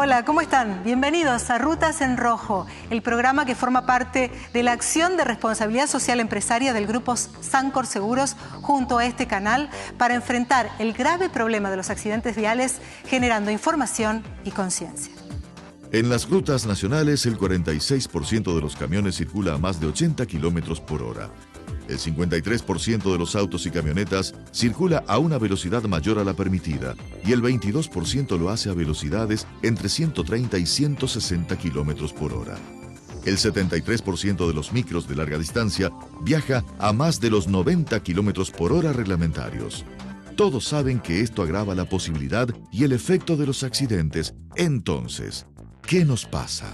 Hola, ¿cómo están? Bienvenidos a Rutas en Rojo, el programa que forma parte de la acción de responsabilidad social empresaria del grupo Sancor Seguros junto a este canal para enfrentar el grave problema de los accidentes viales, generando información y conciencia. En las rutas nacionales, el 46% de los camiones circula a más de 80 kilómetros por hora. El 53% de los autos y camionetas circula a una velocidad mayor a la permitida y el 22% lo hace a velocidades entre 130 y 160 kilómetros por hora. El 73% de los micros de larga distancia viaja a más de los 90 kilómetros por hora reglamentarios. Todos saben que esto agrava la posibilidad y el efecto de los accidentes. Entonces, ¿qué nos pasa?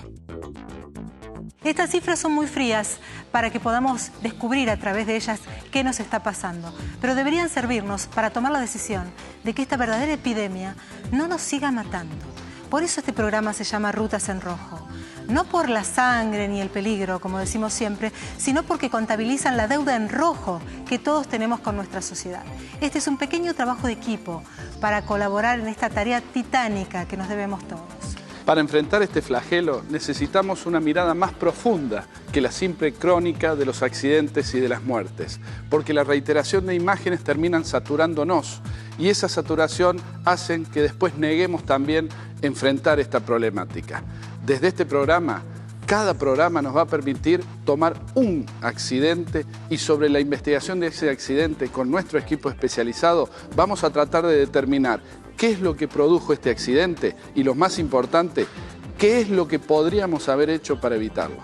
Estas cifras son muy frías para que podamos descubrir a través de ellas qué nos está pasando, pero deberían servirnos para tomar la decisión de que esta verdadera epidemia no nos siga matando. Por eso este programa se llama Rutas en Rojo. No por la sangre ni el peligro, como decimos siempre, sino porque contabilizan la deuda en rojo que todos tenemos con nuestra sociedad. Este es un pequeño trabajo de equipo para colaborar en esta tarea titánica que nos debemos todos. Para enfrentar este flagelo necesitamos una mirada más profunda que la simple crónica de los accidentes y de las muertes, porque la reiteración de imágenes terminan saturándonos y esa saturación hace que después neguemos también enfrentar esta problemática. Desde este programa, cada programa nos va a permitir tomar un accidente y sobre la investigación de ese accidente con nuestro equipo especializado vamos a tratar de determinar qué es lo que produjo este accidente y, lo más importante, qué es lo que podríamos haber hecho para evitarlo.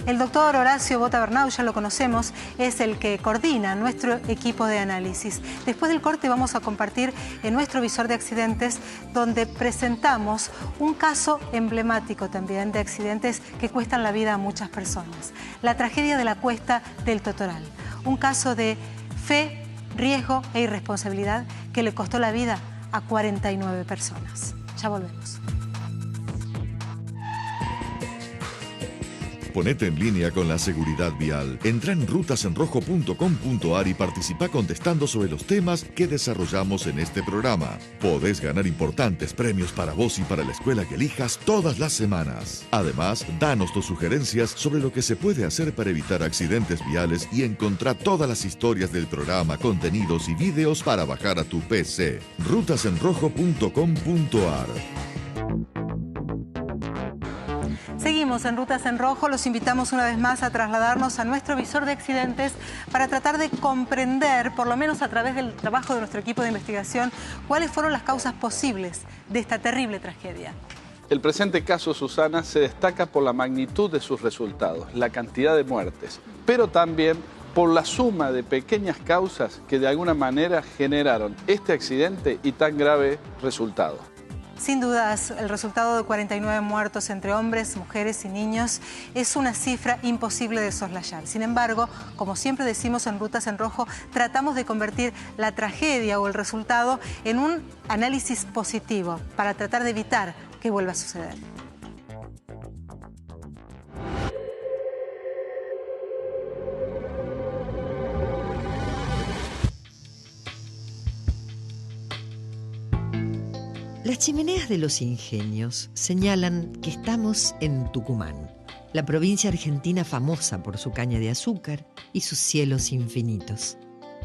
El doctor Horacio Bota Bernau, ya lo conocemos, es el que coordina nuestro equipo de análisis. Después del corte vamos a compartir en nuestro visor de accidentes, donde presentamos un caso emblemático también de accidentes que cuestan la vida a muchas personas. La tragedia de la Cuesta del Totoral. Un caso de fe, riesgo e irresponsabilidad que le costó la vida a 49 personas. Ya volvemos. Ponete en línea con la seguridad vial. Entra en rutasenrojo.com.ar y participa contestando sobre los temas que desarrollamos en este programa. Podés ganar importantes premios para vos y para la escuela que elijas todas las semanas. Además, danos tus sugerencias sobre lo que se puede hacer para evitar accidentes viales y encontrar todas las historias del programa, contenidos y videos para bajar a tu PC. rutasenrojo.com.ar. Seguimos en Rutas en Rojo, los invitamos una vez más a trasladarnos a nuestro visor de accidentes para tratar de comprender, por lo menos a través del trabajo de nuestro equipo de investigación, cuáles fueron las causas posibles de esta terrible tragedia. El presente caso, Susana, se destaca por la magnitud de sus resultados, la cantidad de muertes, pero también por la suma de pequeñas causas que de alguna manera generaron este accidente y tan grave resultado. Sin dudas, el resultado de 49 muertos entre hombres, mujeres y niños es una cifra imposible de soslayar. Sin embargo, como siempre decimos en Rutas en Rojo, tratamos de convertir la tragedia o el resultado en un análisis positivo para tratar de evitar que vuelva a suceder. Las chimeneas de los ingenios señalan que estamos en Tucumán, la provincia argentina famosa por su caña de azúcar y sus cielos infinitos.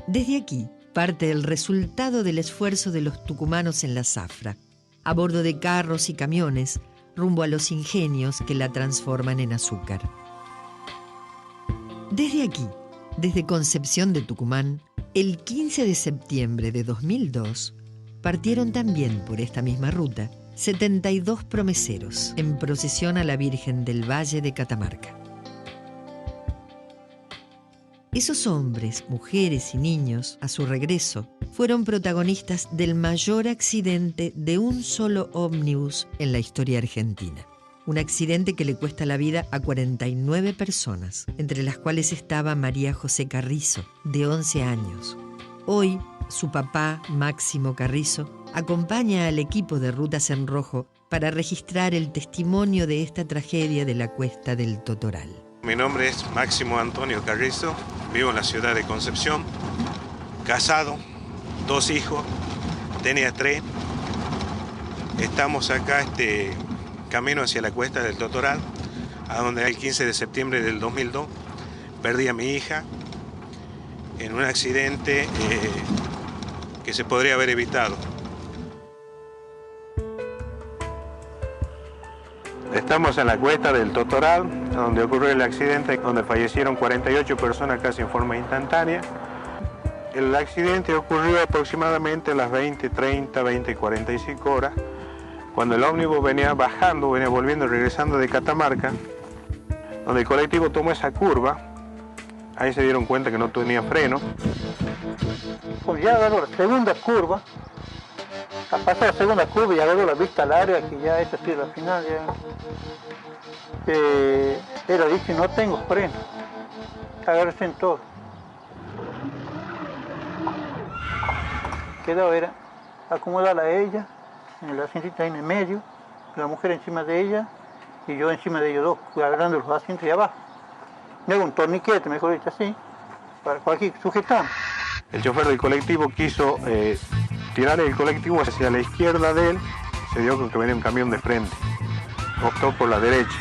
Desde aquí parte el resultado del esfuerzo de los tucumanos en la zafra, a bordo de carros y camiones, rumbo a los ingenios que la transforman en azúcar. Desde aquí, desde Concepción de Tucumán, el 15 de septiembre de 2002, partieron también por esta misma ruta 72 promeseros en procesión a la Virgen del Valle de Catamarca. Esos hombres, mujeres y niños, a su regreso, fueron protagonistas del mayor accidente de un solo ómnibus en la historia argentina. Un accidente que le cuesta la vida a 49 personas, entre las cuales estaba María José Carrizo, de 11 años. Hoy, su papá, Máximo Carrizo, acompaña al equipo de Rutas en Rojo para registrar el testimonio de esta tragedia de la Cuesta del Totoral. Mi nombre es Máximo Antonio Carrizo, vivo en la ciudad de Concepción, casado, 2 hijos, tenía 3. Estamos acá camino hacia la cuesta del Totoral, a donde el 15 de septiembre del 2002 perdí a mi hija en un accidente que se podría haber evitado. Estamos en la cuesta del Totoral, donde ocurrió el accidente, donde fallecieron 48 personas casi en forma instantánea. El accidente ocurrió aproximadamente a las 20:30, 20:45 horas, cuando el ómnibus venía bajando, venía volviendo, regresando de Catamarca, donde el colectivo tomó esa curva. Ahí se dieron cuenta que no tenía freno. Pues ya agarró la segunda curva, a pasar la segunda curva y agarró la vista al área, que ya esa sí la final ya. Era dicho, no tengo freno, agárrese en todo. Quedó era acomodarla a ella, en el asientito ahí en el medio, la mujer encima de ella y yo encima de ellos dos, agarrando los asientos ahí abajo. Me hago un torniquete, mejor dicho así, para cualquier sujetón. El chofer del colectivo quiso tirar el colectivo hacia la izquierda de él, se dio con que venía un camión de frente. Optó por la derecha.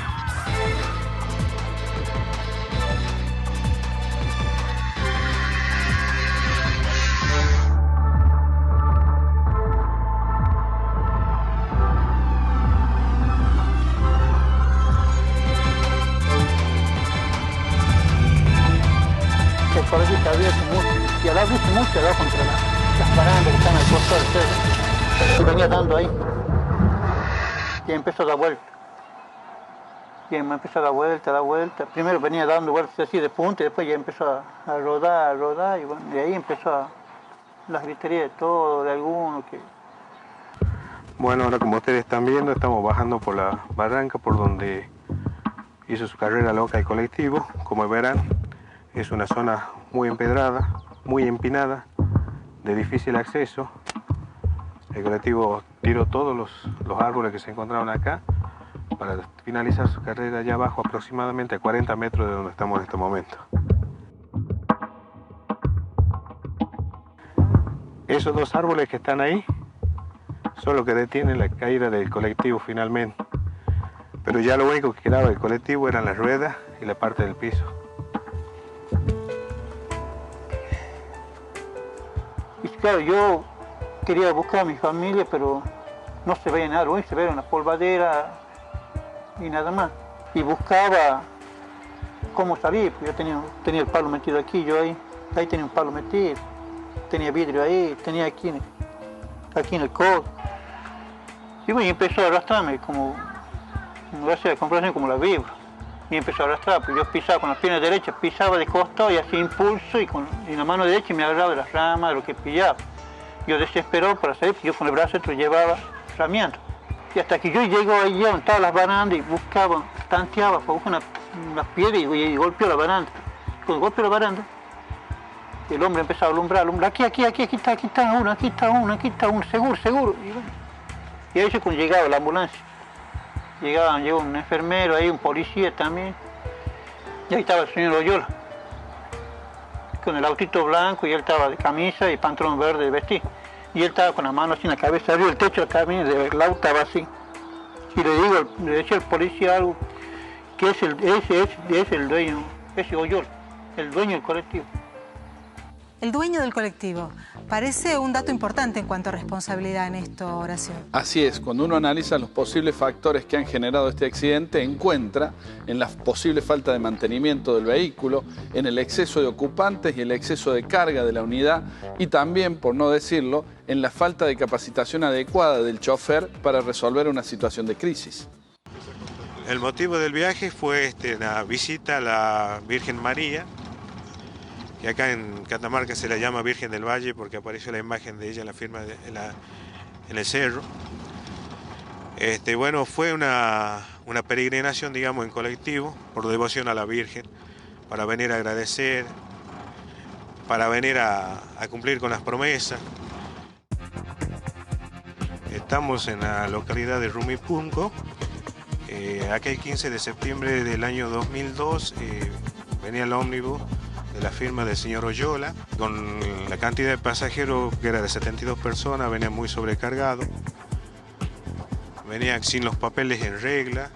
El colegio se había hecho mucho, y al haber visto mucho, dado contra las barandas que están al costado del cerro. Y venía dando ahí. Y empezó a dar vuelta. Y me empezó a dar vuelta. Primero venía dando vueltas así de punta y después ya empezó a rodar. Y bueno, de ahí empezó las griterías de todo, de alguno que... Bueno, ahora como ustedes están viendo, estamos bajando por la barranca por donde hizo su carrera loca el colectivo. Como verán, es una zona muy empedrada, muy empinada, de difícil acceso. El colectivo tiró todos los árboles que se encontraban acá para finalizar su carrera allá abajo, aproximadamente a 40 metros de donde estamos en este momento. Esos dos árboles que están ahí son los que detienen la caída del colectivo finalmente. Pero ya lo único que quedaba del colectivo eran las ruedas y la parte del piso. Y claro, yo quería buscar a mi familia, pero no se veía nada, se veía una polvadera y nada más. Y buscaba cómo salir, porque yo tenía el palo metido aquí, yo ahí tenía un palo metido, tenía vidrio ahí, tenía aquí en el codo. Y bueno, y empezó a arrastrarme como gracias a comparación como la vibra. Y empezó a arrastrar, pues yo pisaba con las piernas derechas, pisaba de costado y hacía impulso y la mano derecha me agarraba de las ramas, de lo que pillaba. Yo desesperado para salir, porque yo con el brazo otro llevaba ramiando. Y hasta que yo llego allá donde estaban las barandas y buscaba, tanteaba para buscar una piedra y golpeó la baranda. Cuando golpeó la baranda, el hombre empezó a alumbrar, aquí está uno, seguro. Y ahí se cuando llegaba la ambulancia. Llegó un enfermero, ahí un policía también. Y ahí estaba el señor Oyola, con el autito blanco, y él estaba de camisa y pantalón verde de vestir. Y él estaba con la mano así en la cabeza, arriba el techo del camino, el auto estaba así. Y le decía al policía algo, que ese es el dueño, ese Oyola, el dueño del colectivo. El dueño del colectivo. Parece un dato importante en cuanto a responsabilidad en esto, Horacio. Así es, cuando uno analiza los posibles factores que han generado este accidente, encuentra en la posible falta de mantenimiento del vehículo, en el exceso de ocupantes y el exceso de carga de la unidad y también, por no decirlo, en la falta de capacitación adecuada del chofer para resolver una situación de crisis. El motivo del viaje fue la visita a la Virgen María, que acá en Catamarca se la llama Virgen del Valle porque apareció la imagen de ella en la firma en el cerro. Bueno, fue una peregrinación, digamos, en colectivo, por devoción a la Virgen, para venir a agradecer, para venir a cumplir con las promesas. Estamos en la localidad de Rumipunco. Aquel 15 de septiembre del año 2002 venía el ómnibus de la firma del señor Oyola, con la cantidad de pasajeros que era de 72 personas, venía muy sobrecargado. venían sin los papeles en regla.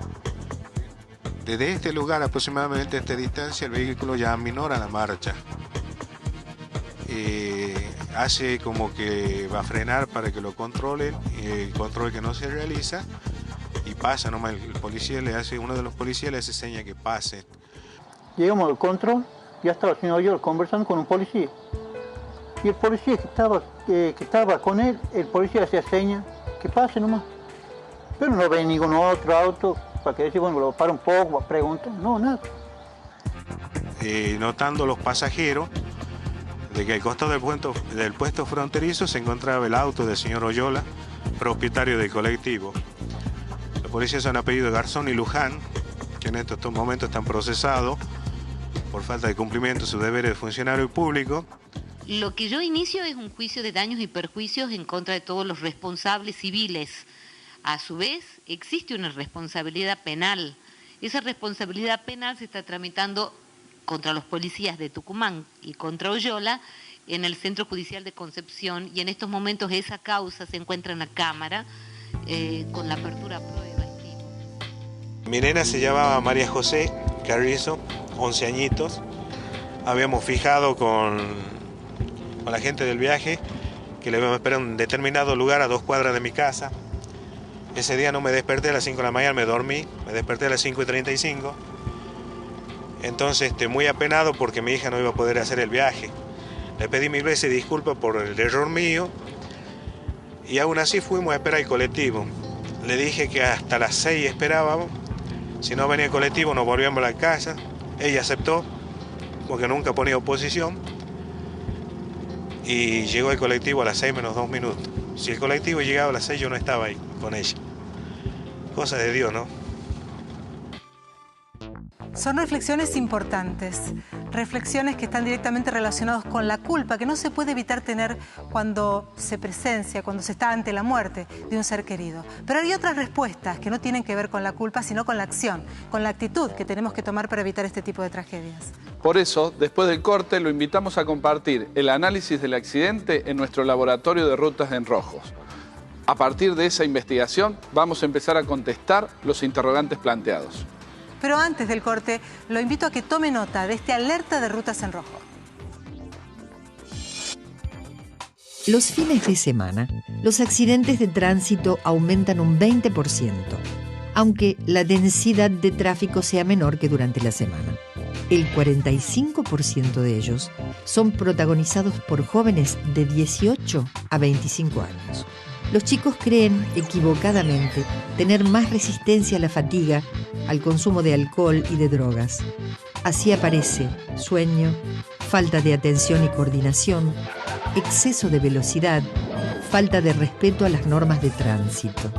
Desde este lugar, aproximadamente a esta distancia, el vehículo ya aminora la marcha. Hace como que va a frenar para que lo controlen, el control que no se realiza, y pasa nomás. Uno de los policías le hace seña que pase. Llegamos al control, ya estaba el señor Oyola conversando con un policía. Y el policía que estaba con él, el policía hacía seña que pase nomás. Pero no ve ningún otro auto para que decir, bueno, lo para un poco, pregunta, no, nada. Notando los pasajeros de que al costado del puesto fronterizo se encontraba el auto del señor Oyola, propietario del colectivo. Los policías son apellidos Garzón y Luján, que en estos momentos están procesados por falta de cumplimiento de sus deberes de funcionario público. Lo que yo inicio es un juicio de daños y perjuicios en contra de todos los responsables civiles. A su vez, existe una responsabilidad penal. Esa responsabilidad penal se está tramitando contra los policías de Tucumán y contra Oyola en el Centro Judicial de Concepción, y en estos momentos esa causa se encuentra en la Cámara con la apertura a prueba. Mi nena se llamaba María José Carrizo, 11 añitos. Habíamos fijado con la gente del viaje que le íbamos a esperar en un determinado lugar a 2 cuadras de mi casa. Ese día no me desperté a las 5 de la mañana, me dormí, me desperté a las 5:35. Entonces, muy apenado porque mi hija no iba a poder hacer el viaje. Le pedí 1000 veces disculpas por el error mío, y aún así fuimos a esperar el colectivo. Le dije que hasta las 6 esperábamos, si no venía el colectivo nos volvíamos a la casa. Ella aceptó, porque nunca ponía oposición, y llegó el colectivo a las 6 menos 2 minutos. Si el colectivo llegaba a las 6 yo no estaba ahí con ella. Cosa de Dios, ¿no? Son reflexiones importantes, reflexiones que están directamente relacionadas con la culpa que no se puede evitar tener cuando se presencia, cuando se está ante la muerte de un ser querido. Pero hay otras respuestas que no tienen que ver con la culpa, sino con la acción, con la actitud que tenemos que tomar para evitar este tipo de tragedias. Por eso, después del corte, lo invitamos a compartir el análisis del accidente en nuestro laboratorio de rutas en rojos. A partir de esa investigación, vamos a empezar a contestar los interrogantes planteados. Pero antes del corte, lo invito a que tome nota de este alerta de rutas en rojo. Los fines de semana, los accidentes de tránsito aumentan un 20%, aunque la densidad de tráfico sea menor que durante la semana. El 45% de ellos son protagonizados por jóvenes de 18 a 25 años. Los chicos creen equivocadamente tener más resistencia a la fatiga, al consumo de alcohol y de drogas. Así aparece sueño, falta de atención y coordinación, exceso de velocidad, falta de respeto a las normas de tránsito.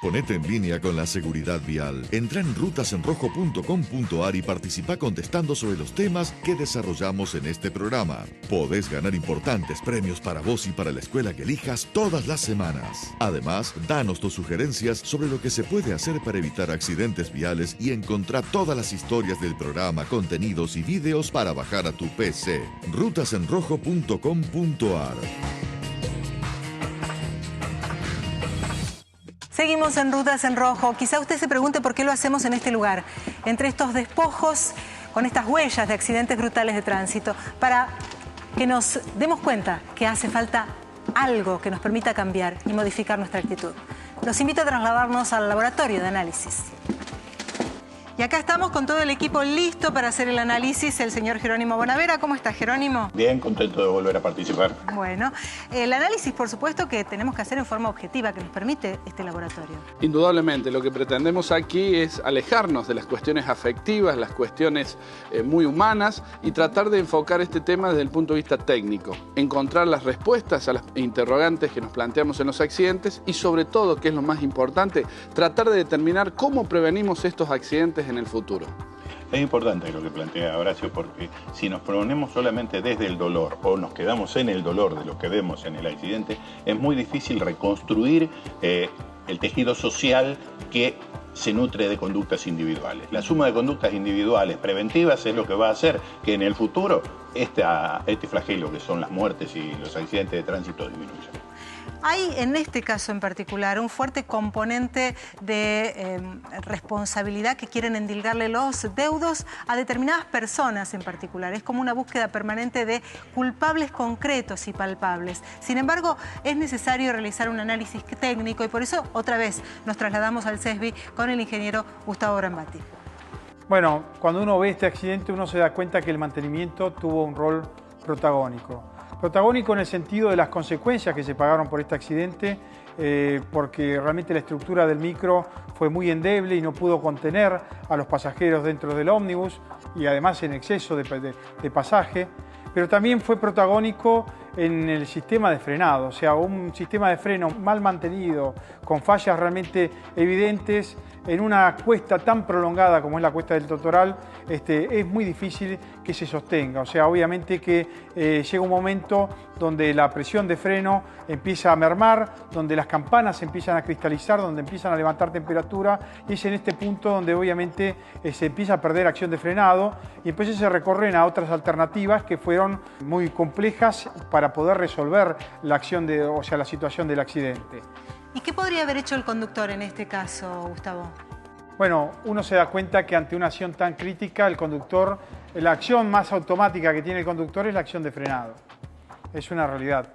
Ponete en línea con la seguridad vial. Entra en rutasenrojo.com.ar y participa contestando sobre los temas que desarrollamos en este programa. Podés ganar importantes premios para vos y para la escuela que elijas todas las semanas. Además, danos tus sugerencias sobre lo que se puede hacer para evitar accidentes viales y encontrar todas las historias del programa, contenidos y videos para bajar a tu PC. rutasenrojo.com.ar. Seguimos en Rutas en Rojo. Quizá usted se pregunte por qué lo hacemos en este lugar, entre estos despojos, con estas huellas de accidentes brutales de tránsito, para que nos demos cuenta que hace falta algo que nos permita cambiar y modificar nuestra actitud. Los invito a trasladarnos al laboratorio de análisis. Y acá estamos con todo el equipo listo para hacer el análisis. El señor Jerónimo Bonavera. ¿Cómo está, Jerónimo? Bien, contento de volver a participar. Bueno, el análisis, por supuesto, que tenemos que hacer en forma objetiva, que nos permite este laboratorio. Indudablemente, lo que pretendemos aquí es alejarnos de las cuestiones afectivas, las cuestiones muy humanas, y tratar de enfocar este tema desde el punto de vista técnico. Encontrar las respuestas a las interrogantes que nos planteamos en los accidentes y, sobre todo, que es lo más importante, tratar de determinar cómo prevenimos estos accidentes en el futuro. Es importante lo que plantea Horacio, porque si nos ponemos solamente desde el dolor o nos quedamos en el dolor de lo que vemos en el accidente, es muy difícil reconstruir el tejido social que se nutre de conductas individuales. La suma de conductas individuales preventivas es lo que va a hacer que en el futuro este flagelo que son las muertes y los accidentes de tránsito disminuya. Hay en este caso en particular un fuerte componente de responsabilidad que quieren endilgarle los deudos a determinadas personas en particular. Es como una búsqueda permanente de culpables concretos y palpables. Sin embargo, es necesario realizar un análisis técnico y por eso otra vez nos trasladamos al CESBI con el ingeniero Gustavo Brambati. Bueno, cuando uno ve este accidente uno se da cuenta que el mantenimiento tuvo un rol protagónico. Protagónico en el sentido de las consecuencias que se pagaron por este accidente, porque realmente la estructura del micro fue muy endeble y no pudo contener a los pasajeros dentro del ómnibus y además en exceso de pasaje. Pero también fue protagónico en el sistema de frenado, o sea, un sistema de freno mal mantenido, con fallas realmente evidentes, en una cuesta tan prolongada como es la cuesta del Totoral, es muy difícil que se sostenga. O sea, obviamente que llega un momento donde la presión de freno empieza a mermar, donde las campanas empiezan a cristalizar, donde empiezan a levantar temperatura, y es en este punto donde obviamente se empieza a perder acción de frenado y entonces se recorren a otras alternativas que fueron muy complejas para poder resolver la situación del accidente. ¿Y qué podría haber hecho el conductor en este caso, Gustavo? Bueno, uno se da cuenta que ante una acción tan crítica, el conductor, la acción más automática que tiene el conductor es la acción de frenado. Es una realidad.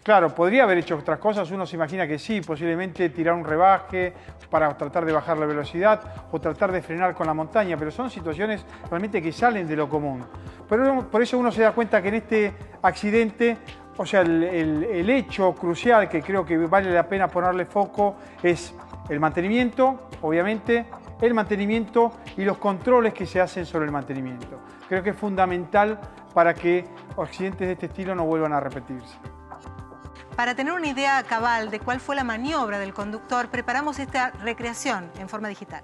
Claro, podría haber hecho otras cosas, uno se imagina que sí, posiblemente tirar un rebaje para tratar de bajar la velocidad o tratar de frenar con la montaña, pero son situaciones realmente que salen de lo común. Pero por eso uno se da cuenta que en este accidente, o sea, el hecho crucial que creo que vale la pena ponerle foco es el mantenimiento, obviamente, el mantenimiento y los controles que se hacen sobre el mantenimiento. Creo que es fundamental para que accidentes de este estilo no vuelvan a repetirse. Para tener una idea cabal de cuál fue la maniobra del conductor, preparamos esta recreación en forma digital.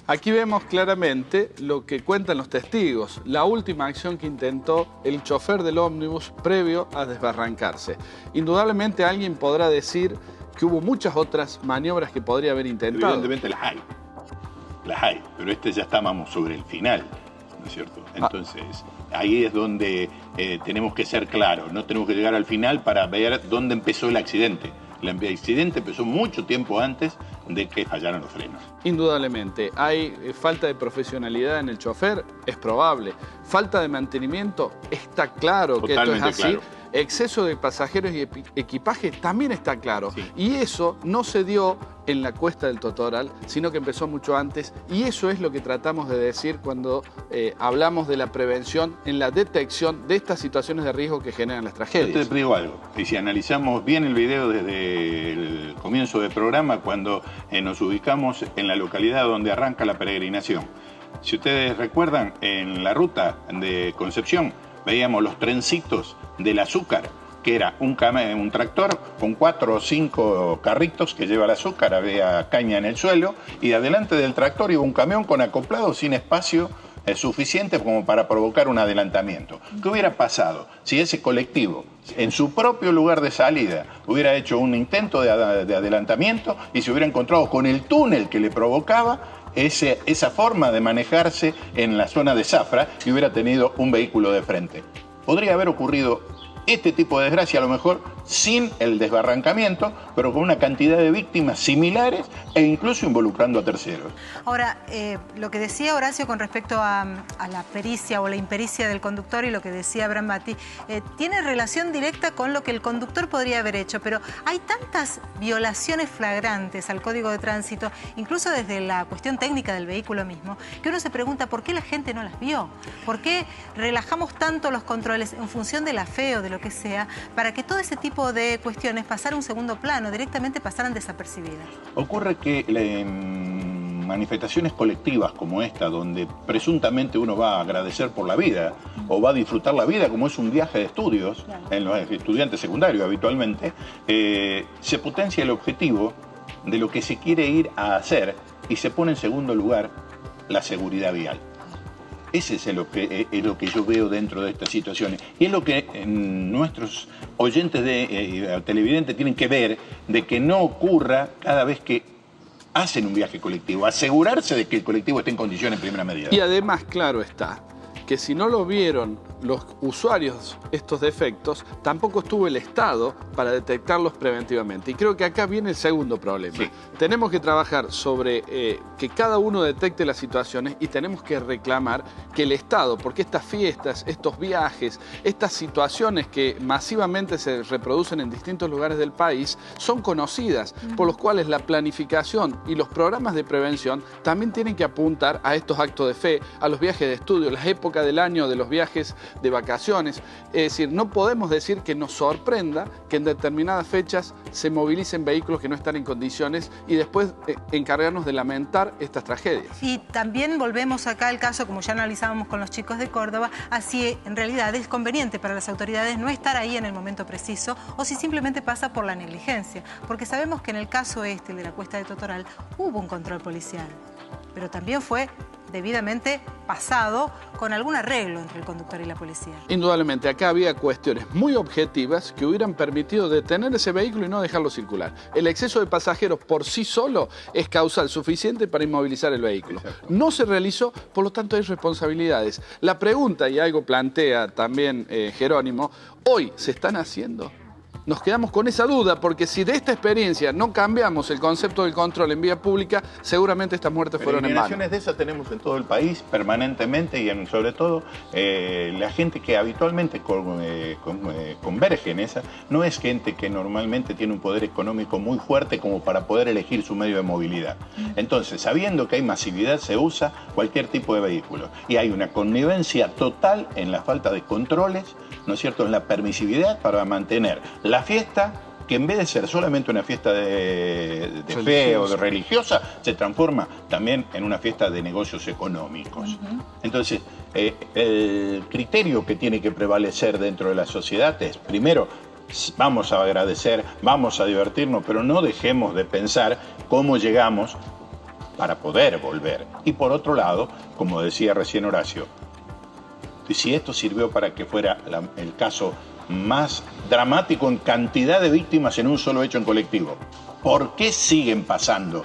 Aquí vemos claramente lo que cuentan los testigos, la última acción que intentó el chofer del ómnibus previo a desbarrancarse. Indudablemente alguien podrá decir que hubo muchas otras maniobras que podría haber intentado. Evidentemente las hay, pero ya estábamos sobre el final, ¿no es cierto? Entonces, ahí es donde tenemos que ser claros, no tenemos que llegar al final para ver dónde empezó el accidente. El accidente empezó mucho tiempo antes de que fallaran los frenos. Indudablemente. ¿Hay falta de profesionalidad en el chofer? Es probable. ¿Falta de mantenimiento? Está claro que esto es así. Claro. Exceso de pasajeros y equipaje también está claro. Sí. Y eso no se dio en la cuesta del Totoral, sino que empezó mucho antes. Y eso es lo que tratamos de decir cuando hablamos de la prevención en la detección de estas situaciones de riesgo que generan las tragedias. Yo te digo algo. Y si analizamos bien el video desde el comienzo del programa, cuando nos ubicamos en la localidad donde arranca la peregrinación. Si ustedes recuerdan, en la ruta de Concepción, veíamos los trencitos del azúcar, que era un tractor con 4 o 5 carritos que lleva el azúcar, había caña en el suelo, y adelante del tractor iba un camión con acoplado sin espacio suficiente como para provocar un adelantamiento. ¿Qué hubiera pasado si ese colectivo, en su propio lugar de salida, hubiera hecho un intento de adelantamiento y se hubiera encontrado con el túnel que le provocaba esa forma de manejarse en la zona de Zafra y hubiera tenido un vehículo de frente? Podría haber ocurrido este tipo de desgracia, a lo mejor sin el desbarrancamiento, pero con una cantidad de víctimas similares e incluso involucrando a terceros. Ahora, lo que decía Horacio con respecto a la pericia o la impericia del conductor y lo que decía Brambati, tiene relación directa con lo que el conductor podría haber hecho, pero hay tantas violaciones flagrantes al Código de Tránsito, incluso desde la cuestión técnica del vehículo mismo, que uno se pregunta por qué la gente no las vio, por qué relajamos tanto los controles en función de la fe o de lo que sea, para que todo ese tipo de cuestiones pasaran a un segundo plano, directamente pasaran desapercibidas. Ocurre que en manifestaciones colectivas como esta, donde presuntamente uno va a agradecer por la vida o va a disfrutar la vida, como es un viaje de estudios, claro, en los estudiantes secundarios habitualmente, se potencia el objetivo de lo que se quiere ir a hacer y se pone en segundo lugar la seguridad vial. Ese es lo que yo veo dentro de estas situaciones. Y es lo que nuestros oyentes televidentes tienen que ver, de que no ocurra cada vez que hacen un viaje colectivo. Asegurarse de que el colectivo esté en condiciones en primera medida. Y además, claro está, que si no lo vieron los usuarios estos defectos, tampoco estuvo el Estado para detectarlos preventivamente. Y creo que acá viene el segundo problema. Sí. Tenemos que trabajar sobre que cada uno detecte las situaciones y tenemos que reclamar que el Estado, porque estas fiestas, estos viajes, estas situaciones que masivamente se reproducen en distintos lugares del país, son conocidas, por los cuales la planificación y los programas de prevención también tienen que apuntar a estos actos de fe, a los viajes de estudio, las épocas del año de los viajes de vacaciones. Es decir, no podemos decir que nos sorprenda que en determinadas fechas se movilicen vehículos que no están en condiciones y después encargarnos de lamentar estas tragedias. Y también volvemos acá al caso, como ya analizábamos con los chicos de Córdoba, así en realidad es conveniente para las autoridades no estar ahí en el momento preciso o si simplemente pasa por la negligencia. Porque sabemos que en el caso de la Cuesta de Totoral hubo un control policial, pero también fue debidamente pasado con algún arreglo entre el conductor y la policía. Indudablemente, acá había cuestiones muy objetivas que hubieran permitido detener ese vehículo y no dejarlo circular. El exceso de pasajeros por sí solo es causal suficiente para inmovilizar el vehículo. Exacto. No se realizó, por lo tanto hay responsabilidades. La pregunta, y algo plantea también Jerónimo, ¿hoy se están haciendo? Nos quedamos con esa duda, porque si de esta experiencia no cambiamos el concepto del control en vía pública, seguramente estas muertes fueron en vano. Eliminaciones de esas tenemos en todo el país, permanentemente, y sobre todo la gente que habitualmente converge en esa, no es gente que normalmente tiene un poder económico muy fuerte como para poder elegir su medio de movilidad. Entonces, sabiendo que hay masividad, se usa cualquier tipo de vehículo. Y hay una connivencia total en la falta de controles, ¿no es cierto?, en la permisividad para mantener la fiesta, que en vez de ser solamente una fiesta de fe o de religiosa, se transforma también en una fiesta de negocios económicos. Entonces, el criterio que tiene que prevalecer dentro de la sociedad es, primero, vamos a agradecer, vamos a divertirnos, pero no dejemos de pensar cómo llegamos para poder volver. Y por otro lado, como decía recién Horacio, si esto sirvió para que fuera el caso más dramático en cantidad de víctimas en un solo hecho en colectivo, ¿por qué siguen pasando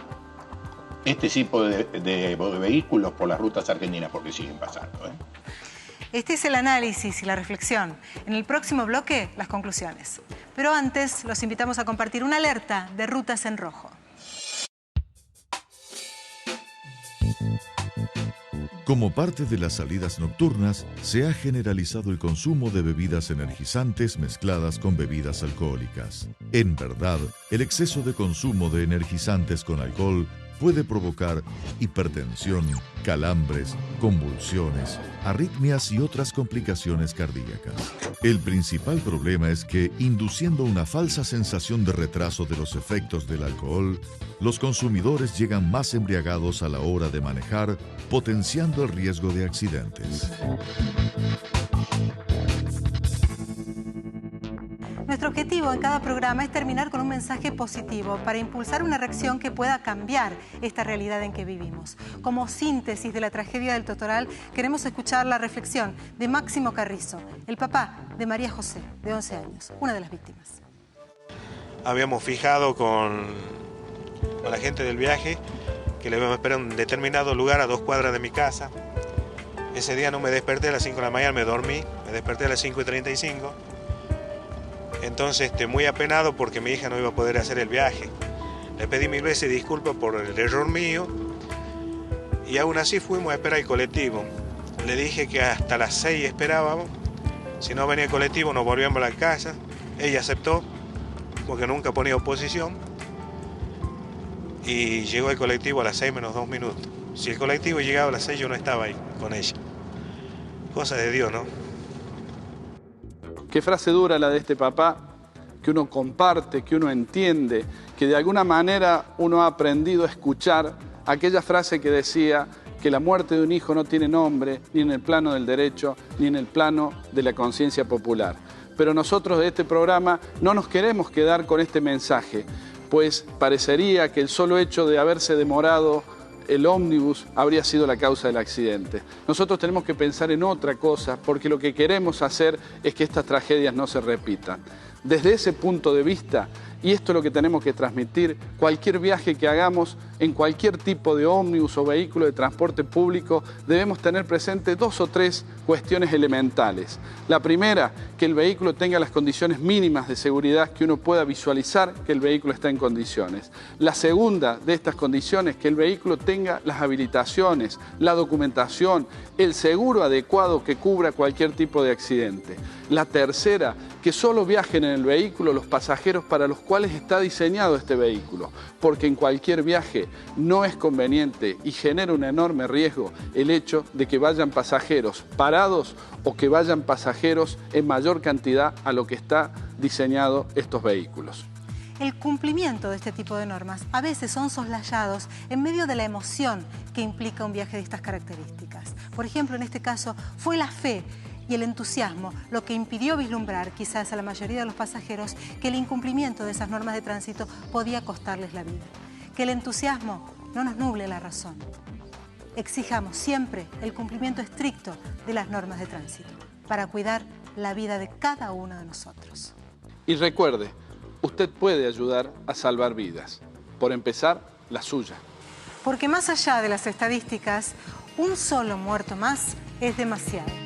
este tipo de vehículos por las rutas argentinas? ¿Por qué siguen pasando? Este es el análisis y la reflexión. En el próximo bloque, las conclusiones. Pero antes, los invitamos a compartir una alerta de Rutas en Rojo. Como parte de las salidas nocturnas, se ha generalizado el consumo de bebidas energizantes mezcladas con bebidas alcohólicas. En verdad, el exceso de consumo de energizantes con alcohol puede provocar hipertensión, calambres, convulsiones, arritmias y otras complicaciones cardíacas. El principal problema es que, induciendo una falsa sensación de retraso de los efectos del alcohol, los consumidores llegan más embriagados a la hora de manejar, potenciando el riesgo de accidentes. Nuestro objetivo en cada programa es terminar con un mensaje positivo para impulsar una reacción que pueda cambiar esta realidad en que vivimos. Como síntesis de la tragedia del Totoral, queremos escuchar la reflexión de Máximo Carrizo, el papá de María José, de 11 años, una de las víctimas. Habíamos fijado con la gente del viaje que le íbamos a esperar en un determinado lugar a 2 cuadras de mi casa. Ese día no me desperté a las 5 de la mañana, me dormí, me desperté a las 5:35. Entonces, muy apenado porque mi hija no iba a poder hacer el viaje. Le pedí 1000 veces disculpas por el error mío y aún así fuimos a esperar el colectivo. Le dije que hasta las 6 esperábamos, si no venía el colectivo nos volvíamos a la casa. Ella aceptó porque nunca ponía oposición y llegó el colectivo a las 6 menos 2 minutos. Si el colectivo llegaba a las 6 yo no estaba ahí con ella. Cosa de Dios, ¿no? Qué frase dura la de este papá, que uno comparte, que uno entiende, que de alguna manera uno ha aprendido a escuchar aquella frase que decía que la muerte de un hijo no tiene nombre, ni en el plano del derecho, ni en el plano de la conciencia popular. Pero nosotros de este programa no nos queremos quedar con este mensaje, pues parecería que el solo hecho de haberse demorado el ómnibus habría sido la causa del accidente. Nosotros tenemos que pensar en otra cosa, porque lo que queremos hacer es que estas tragedias no se repitan. Desde ese punto de vista, y esto es lo que tenemos que transmitir, cualquier viaje que hagamos en cualquier tipo de ómnibus o vehículo de transporte público, debemos tener presente 2 o 3 cuestiones elementales. La primera, que el vehículo tenga las condiciones mínimas de seguridad, que uno pueda visualizar que el vehículo está en condiciones. La segunda de estas condiciones, que el vehículo tenga las habilitaciones, la documentación, el seguro adecuado que cubra cualquier tipo de accidente. La tercera, que solo viajen en el vehículo los pasajeros para los cuales está diseñado este vehículo, porque en cualquier viaje no es conveniente y genera un enorme riesgo el hecho de que vayan pasajeros parados o que vayan pasajeros en mayor cantidad a lo que está diseñado estos vehículos. El cumplimiento de este tipo de normas a veces son soslayados en medio de la emoción que implica un viaje de estas características. Por ejemplo, en este caso fue la fe y el entusiasmo lo que impidió vislumbrar quizás a la mayoría de los pasajeros que el incumplimiento de esas normas de tránsito podía costarles la vida. Que el entusiasmo no nos nuble la razón. Exijamos siempre el cumplimiento estricto de las normas de tránsito para cuidar la vida de cada uno de nosotros. Y recuerde, usted puede ayudar a salvar vidas. Por empezar, la suya. Porque más allá de las estadísticas, un solo muerto más es demasiado.